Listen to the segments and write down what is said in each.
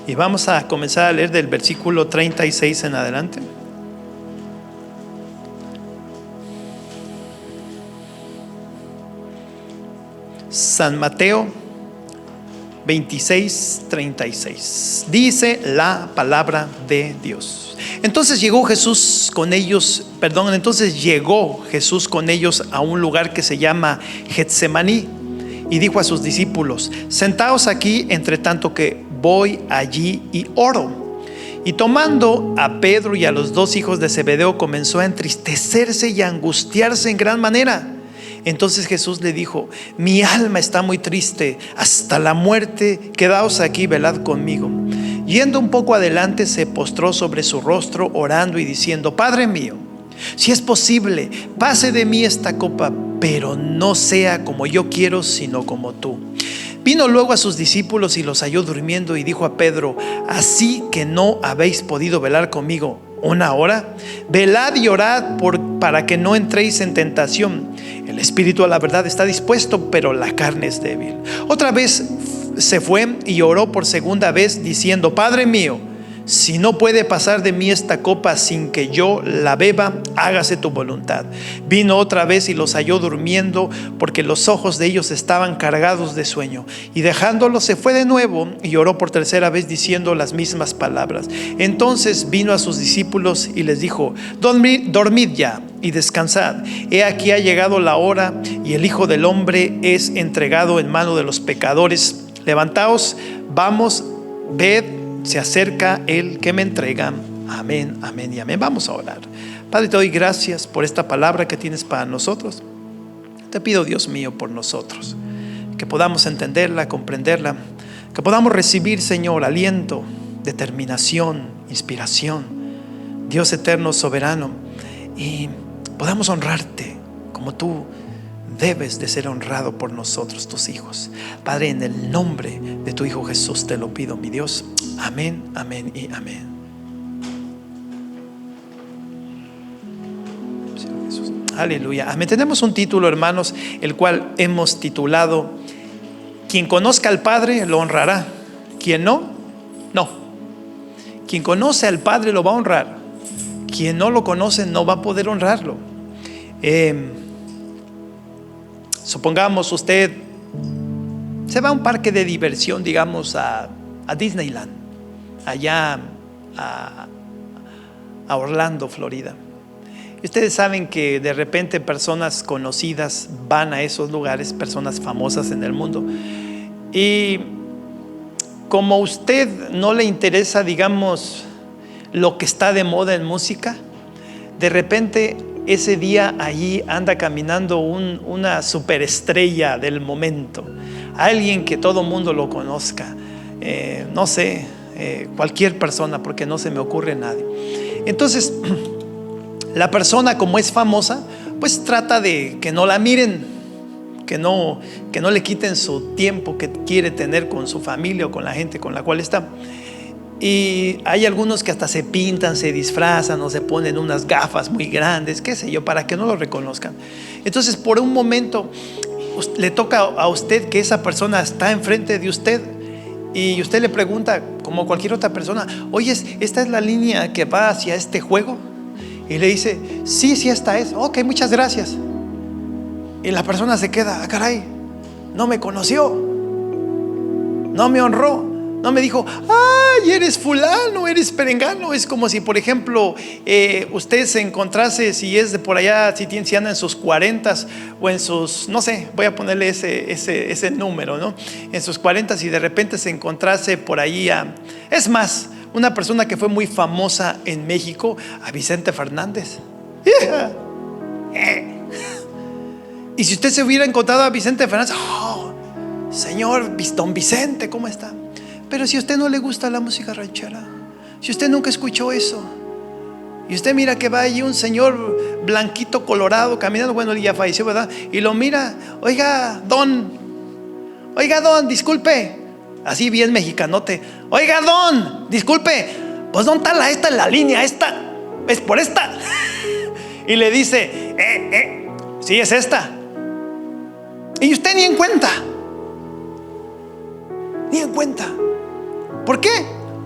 Y vamos a comenzar a leer del versículo 36 en adelante. San Mateo 26:36. Dice la palabra de Dios. Entonces llegó Jesús con ellos a un lugar que se llama Getsemaní, y dijo a sus discípulos: sentaos aquí entre tanto que voy allí y oro. Y tomando a Pedro y a los dos hijos de Zebedeo, comenzó a entristecerse y a angustiarse en gran manera. Entonces Jesús le dijo: mi alma está muy triste hasta la muerte, quedaos aquí, velad conmigo. Yendo un poco adelante, se postró sobre su rostro, orando y diciendo: Padre mío, si es posible, pase de mí esta copa, pero no sea como yo quiero, sino como tú. Vino luego a sus discípulos y los halló durmiendo, y dijo a Pedro: ¿así que no habéis podido velar conmigo una hora? Velad y orad para que no entréis en tentación. El espíritu a la verdad está dispuesto, pero la carne es débil. Otra vez se fue y oró por segunda vez, diciendo: Padre mío, si no puede pasar de mí esta copa sin que yo la beba, hágase tu voluntad. Vino otra vez y los halló durmiendo, porque los ojos de ellos estaban cargados de sueño. Y dejándolos se fue de nuevo y oró por tercera vez, diciendo las mismas palabras. Entonces vino a sus discípulos y les dijo: dormid ya y descansad. He aquí ha llegado la hora, y el Hijo del Hombre es entregado en mano de los pecadores. Levantaos, vamos, ved, se acerca el que me entrega. Amén, amén y amén. Vamos a orar. Padre, te doy gracias por esta palabra que tienes para nosotros. Te pido, Dios mío, por nosotros, que podamos entenderla, comprenderla, que podamos recibir, Señor, aliento, determinación, inspiración, Dios eterno, soberano, y podamos honrarte como tú debes de ser honrado por nosotros, tus hijos. Padre, en el nombre de tu Hijo Jesús te lo pido, mi Dios. Amén, amén y amén. Jesús. Aleluya, amén. Tenemos un título, hermanos, el cual hemos titulado: quien conozca al Padre lo honrará, quien no, no. Quien conoce al Padre lo va a honrar, quien no lo conoce no va a poder honrarlo. Supongamos usted se va a un parque de diversión, digamos a Disneyland, allá a Orlando, Florida. Y ustedes saben que de repente personas conocidas van a esos lugares, personas famosas en el mundo. Y como a usted no le interesa, digamos, lo que está de moda en música, de repente ese día allí anda caminando una superestrella del momento, alguien que todo mundo lo conozca, no sé, cualquier persona, porque no se me ocurre nadie. Entonces la persona, como es famosa, pues trata de que no la miren, que no le quiten su tiempo que quiere tener con su familia o con la gente con la cual está. Y hay algunos que hasta se pintan, se disfrazan o se ponen unas gafas muy grandes, qué sé yo, para que no lo reconozcan. Entonces, por un momento le toca a usted que esa persona está enfrente de usted, y usted le pregunta, como cualquier otra persona: oye, ¿esta es la línea que va hacia este juego? Y le dice: sí, esta es. Ok, muchas gracias. Y la persona se queda: ah, caray, no me conoció, no me honró, no me dijo: ay, eres fulano, eres perengano. Es como si, por ejemplo, usted se encontrase, si es de por allá, si anda en sus 40s o en sus, no sé, voy a ponerle ese número, ¿no? En sus 40s, y de repente se encontrase por ahí es más, una persona que fue muy famosa en México, a Vicente Fernández. Y si usted se hubiera encontrado a Vicente Fernández: oh, señor don Vicente, ¿cómo está? Pero si a usted no le gusta la música ranchera, si usted nunca escuchó eso, y usted mira que va allí un señor blanquito, colorado, caminando, bueno, él ya falleció, ¿verdad? Y lo mira: oiga, don, disculpe, así bien mexicanote: oiga, don, disculpe, pues ¿dónde está esta en la línea? Esta es por esta. Y le dice: sí, es esta. Y usted ni en cuenta. ¿Por qué?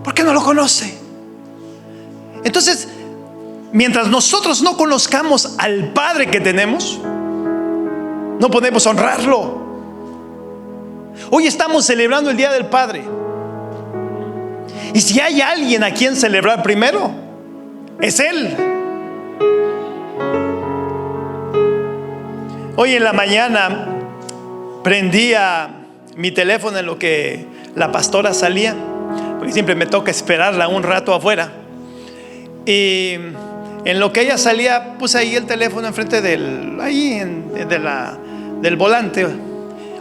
porque no lo conoce. Entonces, mientras nosotros no conozcamos al Padre que tenemos, no podemos honrarlo. Hoy estamos celebrando el Día del Padre. Y si hay alguien a quien celebrar primero, es Él. Hoy en la mañana prendía mi teléfono en lo que la pastora salía, porque siempre me toca esperarla un rato afuera. Y en lo que ella salía, puse ahí el teléfono enfrente del volante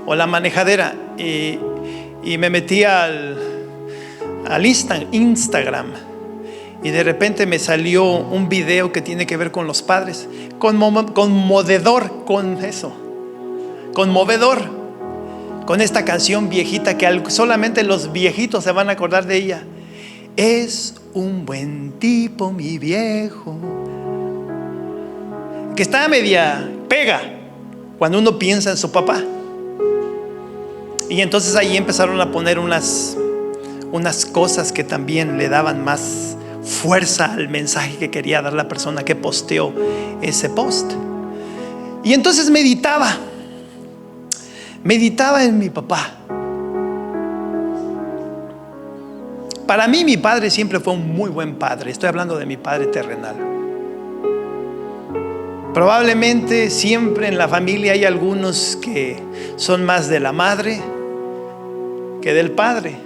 o la manejadera, y me metí al Instagram, y de repente me salió un video que tiene que ver con los padres, conmovedor, con esta canción viejita que solamente los viejitos se van a acordar de ella. Es un buen tipo mi viejo, que está media pega cuando uno piensa en su papá. Y entonces ahí empezaron a poner unas cosas que también le daban más fuerza al mensaje que quería dar la persona que posteó ese post. Y entonces meditaba en mi papá. Para mí mi padre siempre fue un muy buen padre. Estoy hablando de mi padre terrenal. Probablemente siempre en la familia hay algunos que son más de la madre que del padre,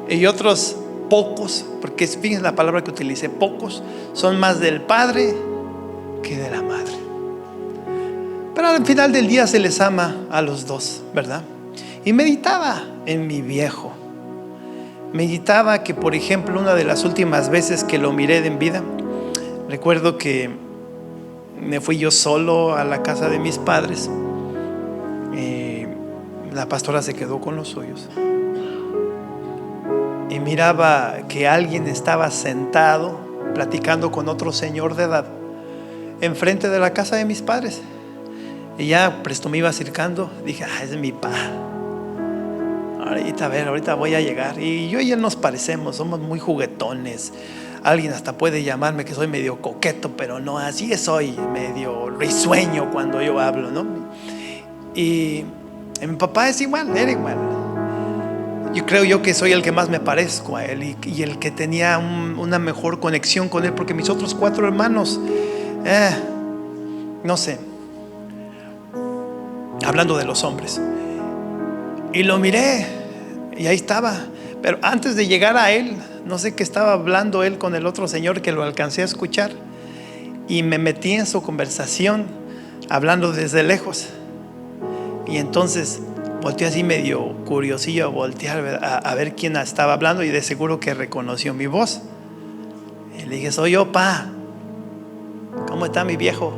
y otros pocos, porque fíjense la palabra que utilicé, pocos son más del padre que de la madre. Pero al final del día se les ama a los dos, ¿verdad? Y meditaba en mi viejo. Meditaba que, por ejemplo, una de las últimas veces que lo miré en vida, recuerdo que me fui yo solo a la casa de mis padres. La pastora se quedó con los suyos, y miraba que alguien estaba sentado platicando con otro señor de edad enfrente de la casa de mis padres. Y ya presto me iba acercando, dije, es mi pa. Ahorita voy a llegar. Y yo y él nos parecemos, somos muy juguetones. Alguien hasta puede llamarme que soy medio coqueto, pero no, así soy, medio risueño cuando yo hablo, ¿no? Y mi papá es igual, era igual. Yo creo que soy el que más me parezco a él, y el que tenía una mejor conexión con él, porque mis otros 4 hermanos, no sé, hablando de los hombres. Y lo miré, y ahí estaba. Pero antes de llegar a él, no sé qué estaba hablando él con el otro señor, que lo alcancé a escuchar, y me metí en su conversación, hablando desde lejos. Y entonces volteé así medio curiosillo a voltear a ver quién estaba hablando, y de seguro que reconoció mi voz. Y le dije, soy yo, pa. ¿Cómo está mi viejo?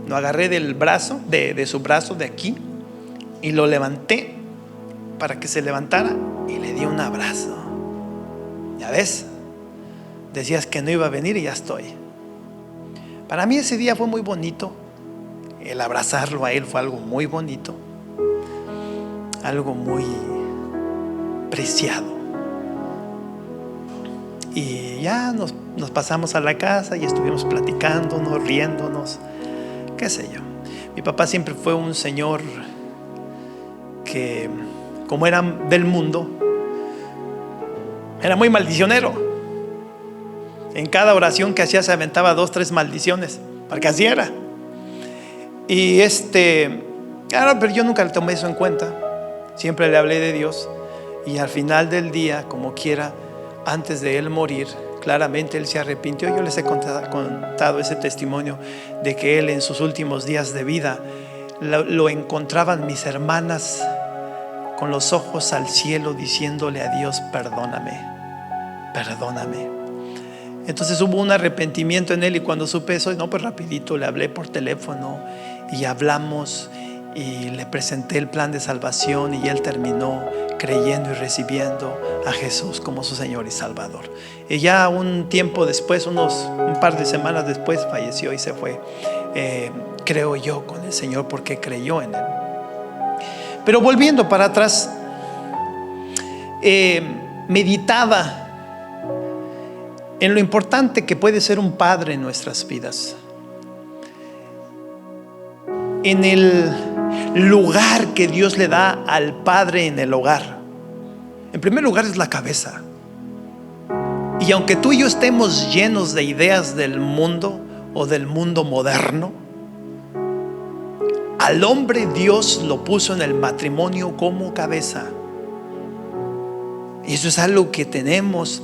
Lo agarré del brazo, de su brazo de aquí, y lo levanté para que se levantara, y le di un abrazo. Ya ves, decías que no iba a venir, y ya estoy. Para mí ese día fue muy bonito. El abrazarlo a él fue algo muy bonito, algo muy preciado. Y ya nos pasamos a la casa y estuvimos platicándonos, riéndonos, qué sé yo. Mi papá siempre fue un señor que, como era del mundo, era muy maldicionero. En cada oración que hacía se aventaba 2, 3 maldiciones, porque así era. Y claro, pero yo nunca le tomé eso en cuenta. Siempre le hablé de Dios, y al final del día, como quiera, antes de él morir, claramente él se arrepintió. Yo les he contado ese testimonio de que él, en sus últimos días de vida, lo encontraban mis hermanas con los ojos al cielo, diciéndole a Dios, perdóname. Entonces hubo un arrepentimiento en él, y cuando supe eso, pues rapidito le hablé por teléfono y hablamos, y le presenté el plan de salvación, y él terminó creyendo y recibiendo a Jesús como su Señor y Salvador. Y ya un tiempo después, un par de semanas después, falleció y se fue, creo yo, con el Señor, porque creyó en él. Pero volviendo para atrás, meditaba en lo importante que puede ser un padre en nuestras vidas, en el lugar que Dios le da al padre en el hogar. En primer lugar es la cabeza. Y aunque tú y yo estemos llenos de ideas del mundo o del mundo moderno, al hombre Dios lo puso en el matrimonio como cabeza. Y eso es algo que tenemos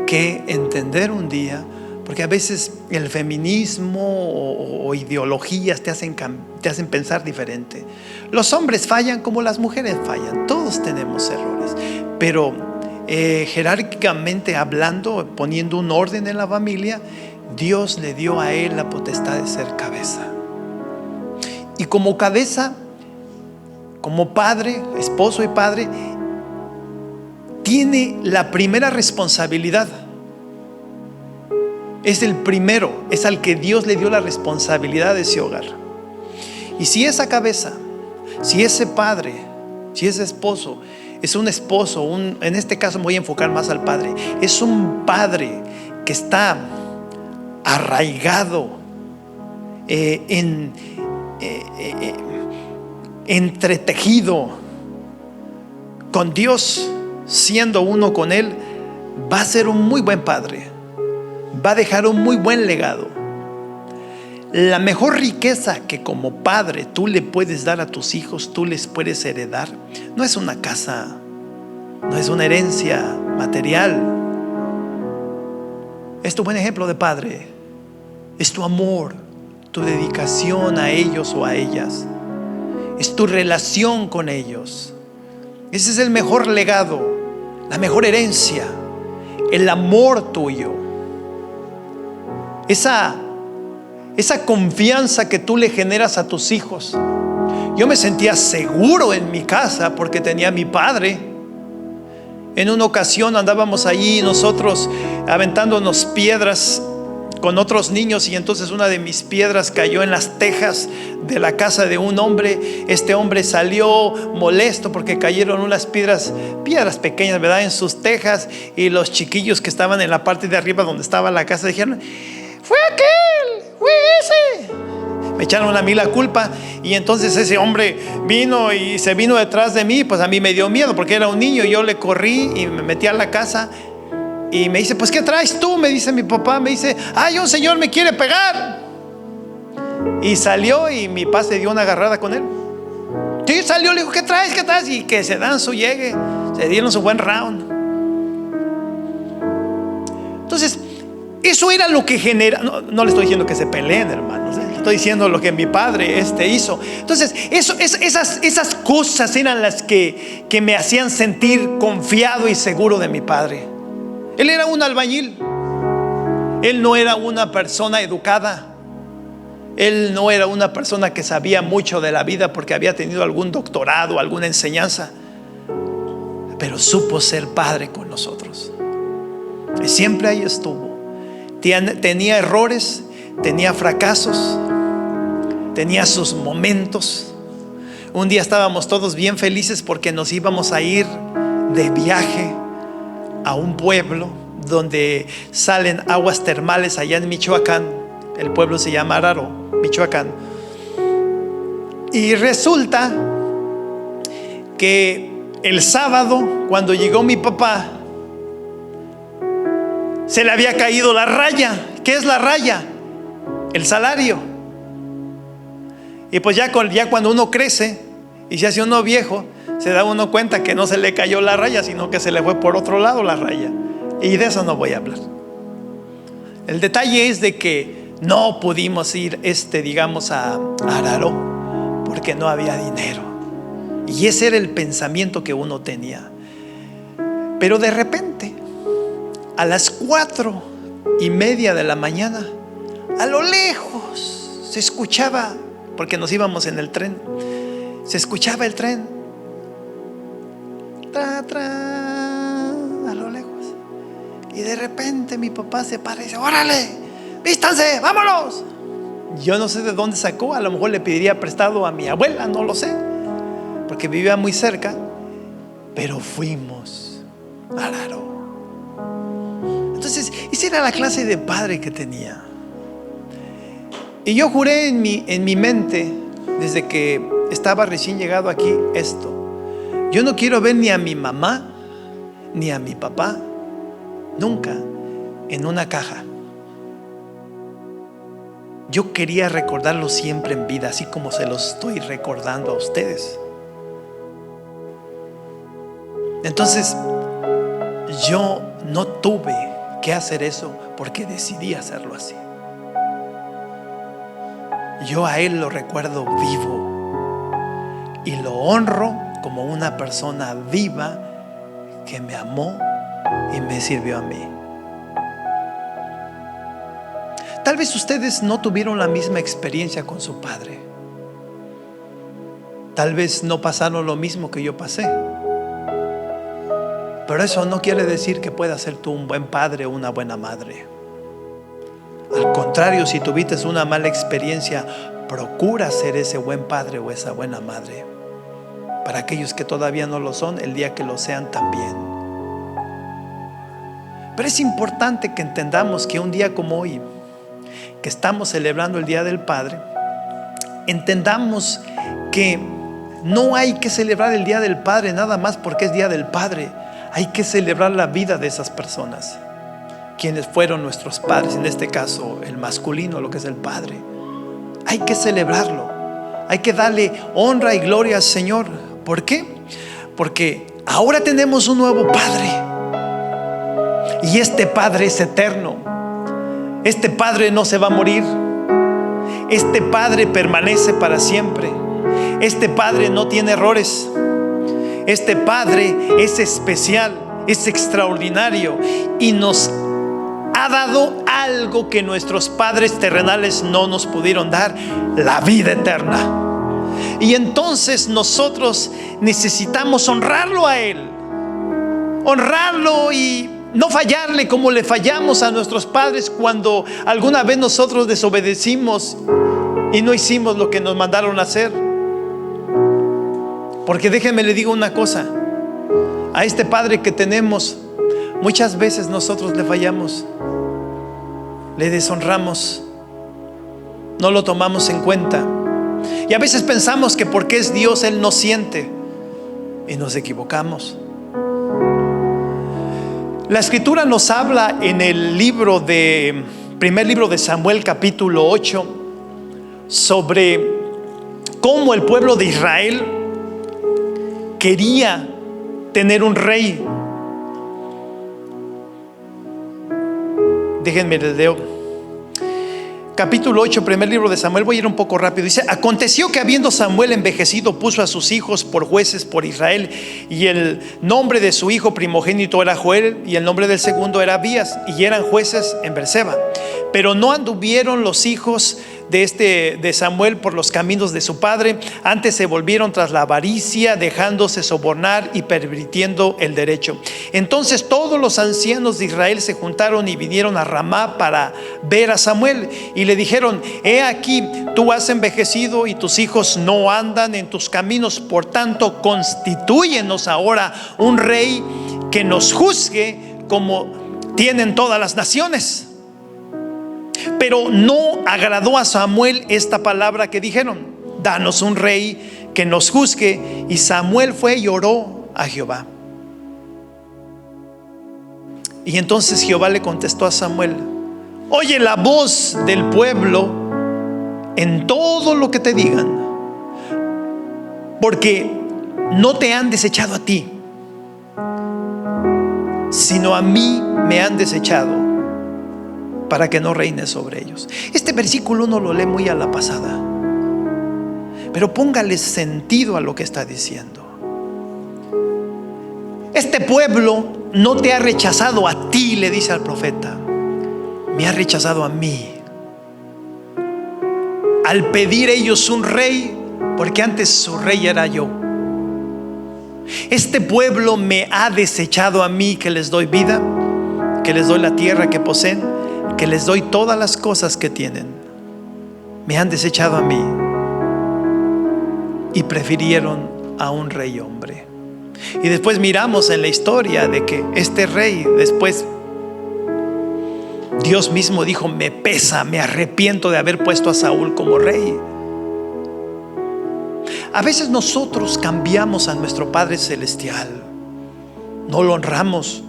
que entender un día, porque a veces el feminismo o ideologías te hacen pensar diferente. Los hombres fallan como las mujeres fallan, todos tenemos errores, pero jerárquicamente hablando, poniendo un orden en la familia, Dios le dio a él la potestad de ser cabeza. Y como cabeza, como padre, esposo y padre, tiene la primera responsabilidad. Es el primero, es al que Dios le dio la responsabilidad de ese hogar. Y si esa cabeza, si ese padre, si ese esposo es un esposo, en este caso me voy a enfocar más al padre, es un padre que está arraigado, entretejido con Dios, siendo uno con Él, va a ser un muy buen padre, va a dejar un muy buen legado. La mejor riqueza que como padre tú le puedes dar a tus hijos, tú les puedes heredar, no es una casa, no es una herencia material. Es tu buen ejemplo de padre, es tu amor, tu dedicación a ellos o a ellas, es tu relación con ellos. Ese es el mejor legado, la mejor herencia, el amor tuyo, esa confianza que tú le generas a tus hijos. Yo me sentía seguro en mi casa porque tenía a mi padre. En una ocasión andábamos allí nosotros aventándonos piedras con otros niños, y entonces una de mis piedras cayó en las tejas de la casa de un hombre. Este hombre salió molesto porque cayeron unas piedras pequeñas, ¿verdad?, en sus tejas, y los chiquillos que estaban en la parte de arriba donde estaba la casa dijeron: fue aquel, fue ese. Me echaron a mí la culpa, y entonces ese hombre vino y se vino detrás de mí. Pues a mí me dio miedo porque era un niño. Yo le corrí y me metí a la casa. Y me dice: pues ¿qué traes tú? Me dice mi papá, me dice: ay, un señor me quiere pegar. Y salió y mi papá se dio una agarrada con él. Sí, salió, le dijo: ¿qué traes? ¿Qué traes? Y que se dan su llegue, se dieron su buen round. Entonces, eso era lo que genera. No le estoy diciendo que se peleen, hermanos, estoy diciendo lo que mi padre hizo. Entonces, esas cosas eran las que me hacían sentir confiado y seguro de mi padre. Él era un albañil. Él no era una persona educada. Él no era una persona que sabía mucho de la vida porque había tenido algún doctorado, alguna enseñanza. Pero supo ser padre con nosotros. Y siempre ahí estuvo. Tenía errores, tenía fracasos, tenía sus momentos. Un día estábamos todos bien felices porque nos íbamos a ir de viaje a un pueblo donde salen aguas termales allá en Michoacán. El pueblo se llama Araro, Michoacán. Y resulta que el sábado, cuando llegó mi papá, se le había caído la raya. ¿Qué es la raya? El salario. Y pues ya cuando uno crece y se hace uno viejo, se da uno cuenta que no se le cayó la raya, sino que se le fue por otro lado la raya. Y de eso no voy a hablar. El detalle es de que no pudimos ir digamos a Araro porque no había dinero. Y ese era el pensamiento que uno tenía. Pero de repente, a las 4:30 de la mañana, a lo lejos se escuchaba, porque nos íbamos en el tren, se escuchaba el tren, a lo lejos. Y de repente mi papá se para y dice: órale, vístanse, vámonos. Yo no sé de dónde sacó, a lo mejor le pediría prestado a mi abuela, no lo sé, porque vivía muy cerca. Pero fuimos. Claro. Entonces, esa era la clase de padre que tenía. Y yo juré en mi mente, desde que estaba recién llegado aquí, esto: yo no quiero ver ni a mi mamá ni a mi papá nunca en una caja. Yo quería recordarlos siempre en vida, así como se los estoy recordando a ustedes. Entonces, yo no tuve que hacer eso porque decidí hacerlo así. Yo a él lo recuerdo vivo y lo honro como una persona viva que me amó y me sirvió a mí. Tal vez ustedes no tuvieron la misma experiencia con su padre. Tal vez no pasaron lo mismo que yo pasé. Pero eso no quiere decir que puedas ser tú un buen padre o una buena madre. Al contrario, si tuviste una mala experiencia, procura ser ese buen padre o esa buena madre para aquellos que todavía no lo son, el día que lo sean también. Pero es importante que entendamos que un día como hoy, que estamos celebrando el Día del Padre, entendamos que no hay que celebrar el Día del Padre nada más porque es Día del Padre. Hay que celebrar la vida de esas personas, quienes fueron nuestros padres, en este caso el masculino, lo que es el padre. Hay que celebrarlo, hay que darle honra y gloria al Señor. ¿Por qué? Porque ahora tenemos un nuevo Padre, y este Padre es eterno. Este Padre no se va a morir. Este Padre permanece para siempre. Este Padre no tiene errores. Este Padre es especial, es extraordinario y nos ha dado algo que nuestros padres terrenales no nos pudieron dar: la vida eterna. Y entonces nosotros necesitamos honrarlo a Él, honrarlo y no fallarle como le fallamos a nuestros padres cuando alguna vez nosotros desobedecimos y no hicimos lo que nos mandaron a hacer. Porque déjenme le digo una cosa: a este Padre que tenemos, muchas veces nosotros le fallamos, le deshonramos, no lo tomamos en cuenta. Y a veces pensamos que porque es Dios, Él no siente, y nos equivocamos. La Escritura nos habla en el primer libro de Samuel, capítulo 8, sobre cómo el pueblo de Israel quería tener un rey. Déjenme les leo. Capítulo 8, primer libro de Samuel. Voy a ir un poco rápido. Dice: aconteció que habiendo Samuel envejecido, puso a sus hijos por jueces por Israel, y el nombre de su hijo primogénito era Joel, y el nombre del segundo era Abías, y eran jueces en Berseba. Pero no anduvieron los hijos de Samuel por los caminos de su padre, antes se volvieron tras la avaricia, dejándose sobornar y pervirtiendo el derecho. Entonces todos los ancianos de Israel se juntaron y vinieron a Ramá para ver a Samuel, y le dijeron: he aquí, tú has envejecido y tus hijos no andan en tus caminos, por tanto constitúyenos ahora un rey que nos juzgue como tienen todas las naciones. Pero no agradó a Samuel esta palabra que dijeron: danos un rey que nos juzgue. Y Samuel fue y oró a Jehová. Y entonces Jehová le contestó a Samuel: oye la voz del pueblo en todo lo que te digan, porque no te han desechado a ti, sino a mí me han desechado, para que no reine sobre ellos. Este versículo uno lo lee muy a la pasada, pero póngale sentido a lo que está diciendo. Este pueblo no te ha rechazado a ti, le dice al profeta, me ha rechazado a mí, al pedir ellos un rey, porque antes su rey era yo. Este pueblo me ha desechado a mí, que les doy vida, que les doy la tierra que poseen, que les doy todas las cosas que tienen. Me han desechado a mí y prefirieron a un rey hombre. Y después miramos en la historia de que este rey, después Dios mismo dijo: me pesa, me arrepiento de haber puesto a Saúl como rey. A veces nosotros cambiamos a nuestro Padre Celestial, no lo honramos,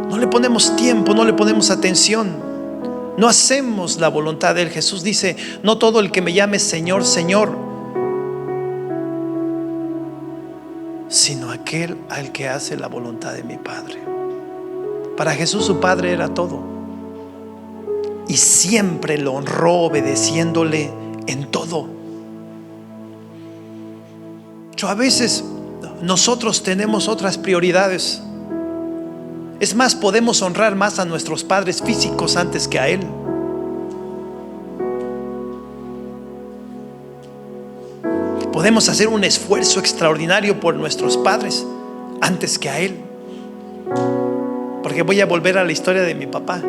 no le ponemos tiempo, no le ponemos atención, no hacemos la voluntad de Él. Jesús dice: no todo el que me llame Señor, Señor, sino aquel al que hace la voluntad de mi Padre. Para Jesús su Padre era todo, y siempre lo honró obedeciéndole en todo. A veces nosotros tenemos otras prioridades. Es más, podemos honrar más a nuestros padres físicos antes que a Él. Podemos hacer un esfuerzo extraordinario por nuestros padres antes que a Él. Porque voy a volver a la historia de mi papá.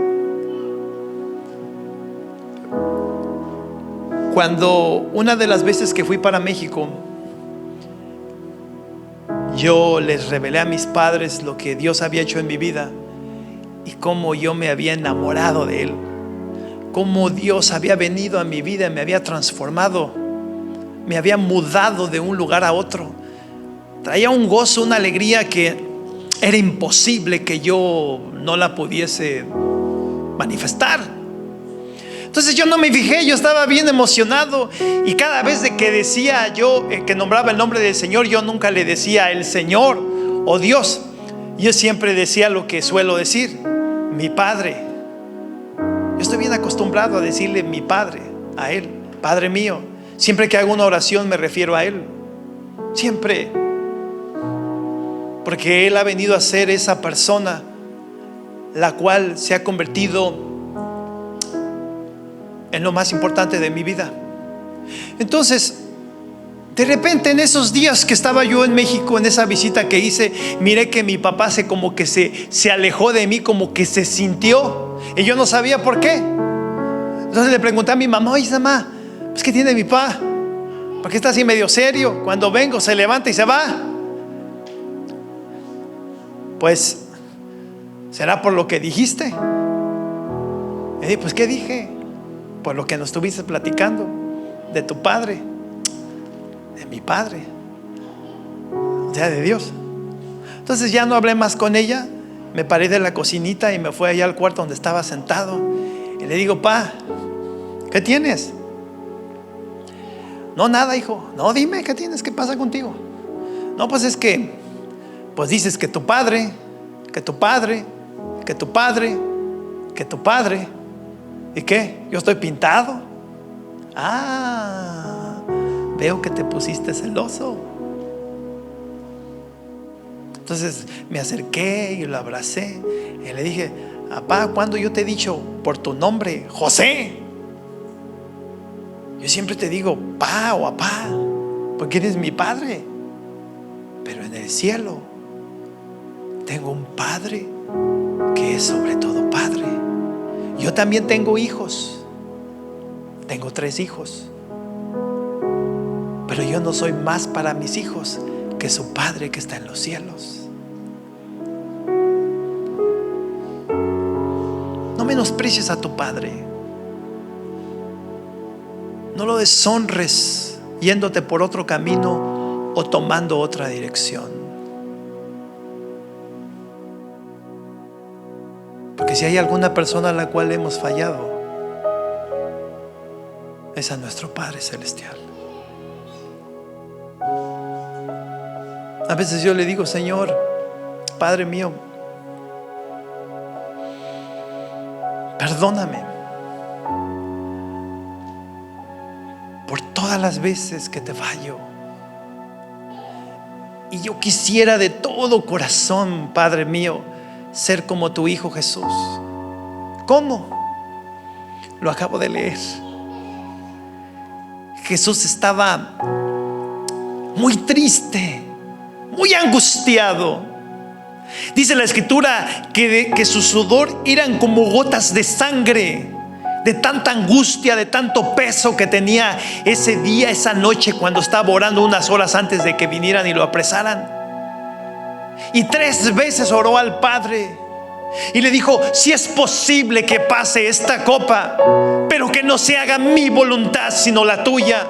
Cuando una de las veces que fui para México, yo les revelé a mis padres lo que Dios había hecho en mi vida y cómo yo me había enamorado de Él, cómo Dios había venido a mi vida y me había transformado, me había mudado de un lugar a otro. Traía un gozo, una alegría que era imposible que yo no la pudiese manifestar. Entonces yo no me fijé, yo estaba bien emocionado, y cada vez de que decía yo que nombraba el nombre del Señor, yo nunca le decía el Señor o Dios. Yo siempre decía lo que suelo decir: mi Padre. Yo estoy bien acostumbrado a decirle mi Padre a Él, Padre mío. Siempre que hago una oración me refiero a Él, siempre, porque Él ha venido a ser esa persona la cual se ha convertido en lo más importante de mi vida. Entonces, de repente, en esos días que estaba yo en México, en esa visita que hice, miré que mi papá como que se alejó de mí, como que se sintió, y yo no sabía por qué. Entonces le pregunté a mi mamá: oye, mamá, pues ¿qué tiene mi papá? ¿Por qué está así medio serio? Cuando vengo se levanta y se va. Pues, ¿será por lo que dijiste? Y dije: pues ¿qué dije? Por lo que nos estuviste platicando de tu padre, de mi padre, o sea, de Dios. Entonces ya no hablé más con ella. Me paré de la cocinita y me fui allá al cuarto donde estaba sentado, y le digo: pa, ¿qué tienes? No, nada, hijo. No, dime, ¿qué tienes? ¿Qué pasa contigo? No, pues es que, pues dices que tu padre, que tu padre, que tu padre, que tu padre. ¿Y qué? ¿Yo estoy pintado? Ah, veo que te pusiste celoso. Entonces me acerqué y lo abracé y le dije: papá, ¿cuándo yo te he dicho por tu nombre, José? Yo siempre te digo pa o apá, porque eres mi padre. Pero en el cielo tengo un Padre que es sobre todo Padre. Yo también tengo hijos, tengo 3 hijos, pero yo no soy más para mis hijos que su Padre que está en los cielos. No menosprecies a tu Padre, no lo deshonres yéndote por otro camino o tomando otra dirección. Porque si hay alguna persona a la cual hemos fallado, es a nuestro Padre Celestial. A veces yo le digo: Señor, Padre mío, perdóname por todas las veces que te fallo. Y yo quisiera de todo corazón, Padre mío, ser como tu Hijo Jesús. ¿Cómo? Lo acabo de leer. Jesús estaba muy triste, muy angustiado. Dice la Escritura que su sudor eran como gotas de sangre, de tanta angustia, de tanto peso que tenía ese día, esa noche, cuando estaba orando unas horas antes de que vinieran y lo apresaran. Y 3 veces oró al Padre y le dijo: si es posible que pase esta copa, pero que no se haga mi voluntad sino la tuya.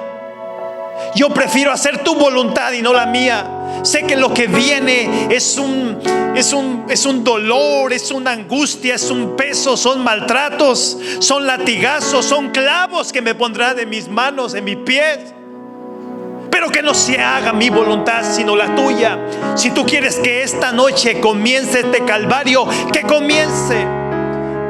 Yo prefiero hacer tu voluntad y no la mía. Sé que lo que viene es un dolor, es una angustia, es un peso, son maltratos, son latigazos, son clavos que me pondrán en mis manos, en mis pies. Pero que no se haga mi voluntad sino la tuya. Si tú quieres que esta noche comience este calvario, que comience.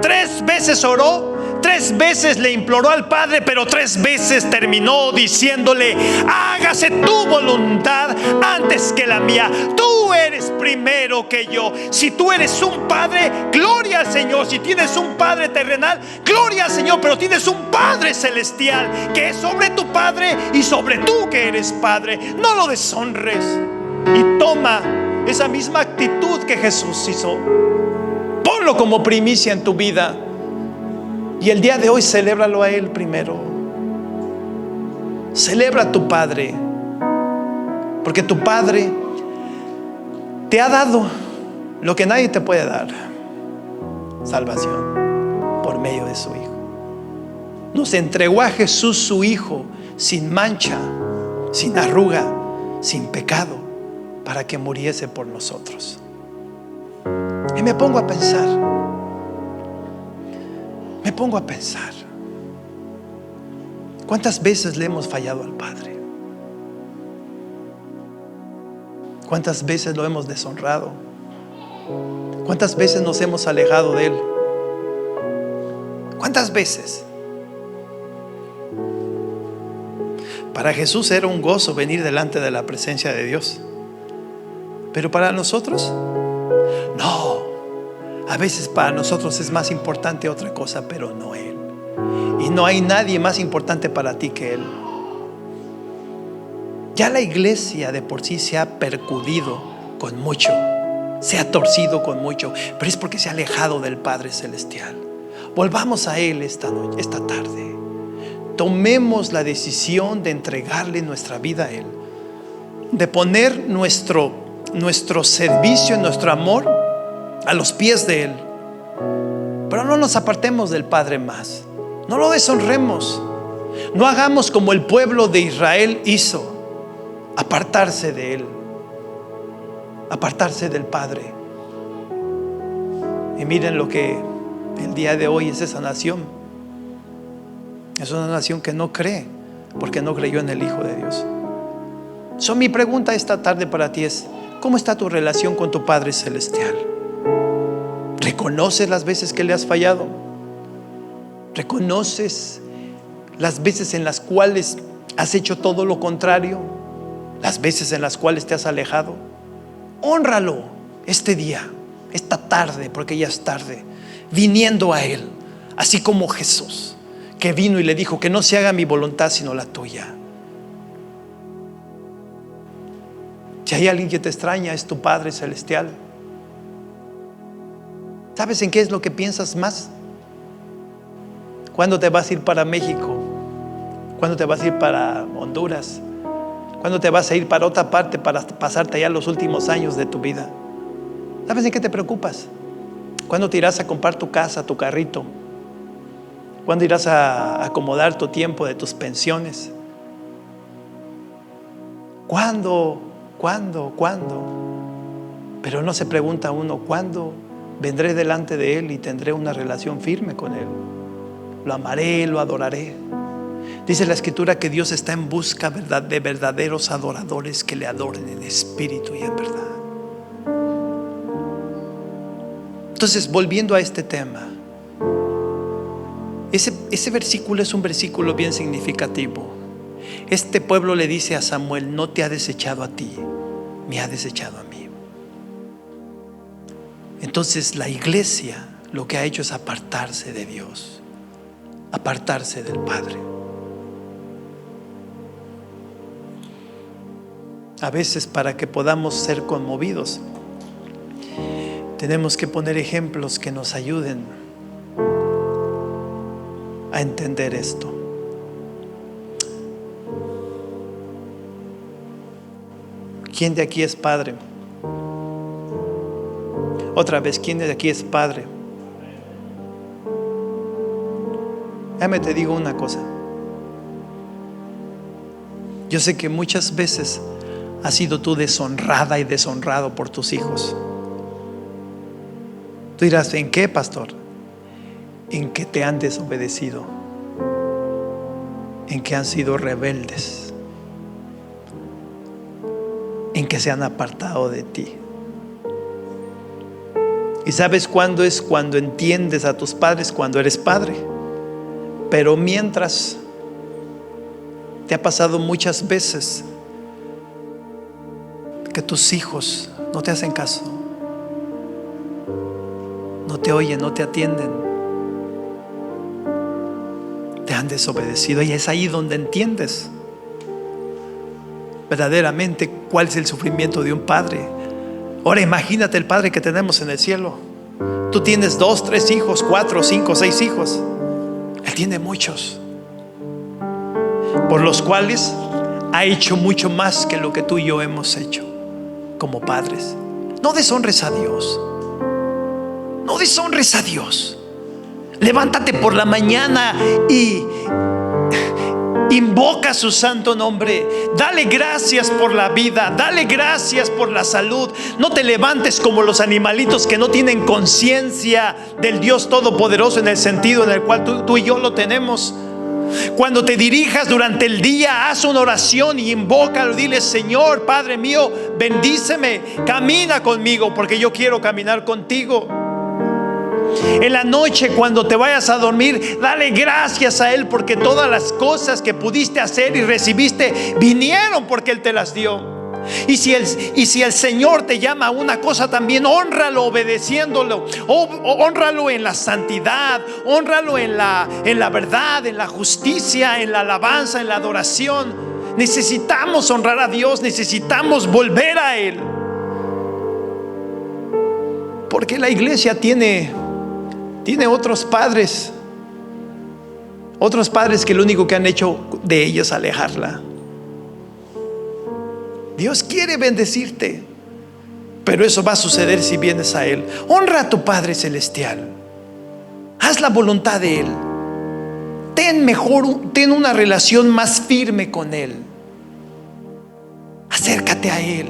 3 veces oró, 3 veces le imploró al Padre, pero 3 veces terminó diciéndole: hágase tu voluntad antes que la mía. Tú eres primero que yo. Si tú eres un padre, gloria al Señor. Si tienes un padre terrenal, gloria al Señor. Pero tienes un Padre celestial que es sobre tu padre y sobre tú que eres padre. No lo deshonres y toma esa misma actitud que Jesús hizo. Ponlo como primicia en tu vida. Y el día de hoy celébralo a Él primero. Celebra a tu Padre, porque tu Padre te ha dado lo que nadie te puede dar: salvación por medio de su Hijo. Nos entregó a Jesús, su Hijo, sin mancha, sin arruga, sin pecado, para que muriese por nosotros. Y me pongo a pensar, ¿cuántas veces le hemos fallado al Padre? ¿Cuántas veces lo hemos deshonrado? ¿Cuántas veces nos hemos alejado de Él? ¿Cuántas veces? Para Jesús era un gozo venir delante de la presencia de Dios, pero para nosotros, no. A veces para nosotros es más importante otra cosa, pero no Él. Y no hay nadie más importante para ti que Él. Ya la iglesia de por sí se ha percudido con mucho, se ha torcido con mucho, pero es porque se ha alejado del Padre Celestial. Volvamos a Él esta tarde. Tomemos la decisión de entregarle nuestra vida a Él, de poner nuestro servicio, nuestro amor a los pies de Él. Pero no nos apartemos del Padre más. No lo deshonremos. No hagamos como el pueblo de Israel hizo: apartarse de Él, apartarse del Padre. Y miren lo que el día de hoy es esa nación. Es una nación que no cree, porque no creyó en el Hijo de Dios. Mi pregunta esta tarde para ti es: ¿cómo está tu relación con tu Padre Celestial? ¿Reconoces las veces que le has fallado? ¿Reconoces las veces en las cuales has hecho todo lo contrario? ¿Las veces en las cuales te has alejado? Hónralo este día, esta tarde, porque ya es tarde, viniendo a Él, así como Jesús, que vino y le dijo: que no se haga mi voluntad sino la tuya. Si hay alguien que te extraña, es tu Padre Celestial. ¿Sabes en qué es lo que piensas más? ¿Cuándo te vas a ir para México? ¿Cuándo te vas a ir para Honduras? ¿Cuándo te vas a ir para otra parte para pasarte allá los últimos años de tu vida? ¿Sabes en qué te preocupas? ¿Cuándo te irás a comprar tu casa, tu carrito? ¿Cuándo irás a acomodar tu tiempo de tus pensiones? ¿Cuándo? Pero no se pregunta uno: ¿cuándo vendré delante de Él y tendré una relación firme con Él? Lo amaré, lo adoraré. Dice la Escritura que Dios está en busca de verdaderos adoradores que le adoren en espíritu y en verdad. Entonces, volviendo a este tema, ese versículo es un versículo bien significativo. Este pueblo le dice a Samuel: no te ha desechado a ti, me ha desechado a mí. Entonces la iglesia lo que ha hecho es apartarse de Dios, apartarse del Padre. A veces, para que podamos ser conmovidos, tenemos que poner ejemplos que nos ayuden a entender esto. ¿Quién de aquí es padre? Otra vez, ¿quién de aquí es padre? Déjame te digo una cosa. Yo sé que muchas veces has sido tú deshonrada y deshonrado por tus hijos. Tú dirás, ¿en qué, pastor? En que te han desobedecido, en que han sido rebeldes, en que se han apartado de ti. ¿Y sabes cuándo es? Cuando entiendes a tus padres, cuando eres padre. Pero mientras, te ha pasado muchas veces que tus hijos no te hacen caso, no te oyen, no te atienden, te han desobedecido. Y es ahí donde entiendes verdaderamente cuál es el sufrimiento de un padre. Ahora imagínate el padre que tenemos en el cielo. Tú tienes 2, 3 hijos, 4, 5, 6 hijos. Él tiene muchos, por los cuales ha hecho mucho más que lo que tú y yo hemos hecho como padres. No deshonres a Dios. No deshonres a Dios. Levántate por la mañana y invoca su santo nombre. Dale gracias por la vida. Dale gracias por la salud. No te levantes como los animalitos que no tienen conciencia del Dios Todopoderoso en el sentido en el cual tú y yo lo tenemos. Cuando te dirijas durante el día, haz una oración y invócalo. Dile: Señor, Padre mío, bendíceme, camina conmigo, porque yo quiero caminar contigo. En la noche, cuando te vayas a dormir, dale gracias a Él, porque todas las cosas que pudiste hacer y recibiste vinieron porque Él te las dio. Y si el Señor te llama a una cosa, también hónralo obedeciéndolo. Hónralo en la santidad, hónralo en la verdad, en la justicia, en la alabanza, en la adoración. Necesitamos honrar a Dios, necesitamos volver a Él, porque la iglesia tiene otros padres que lo único que han hecho de ella es alejarla. Dios quiere bendecirte, pero eso va a suceder si vienes a Él. Honra a tu Padre Celestial. Haz la voluntad de Él. Ten una relación más firme con Él. Acércate a Él.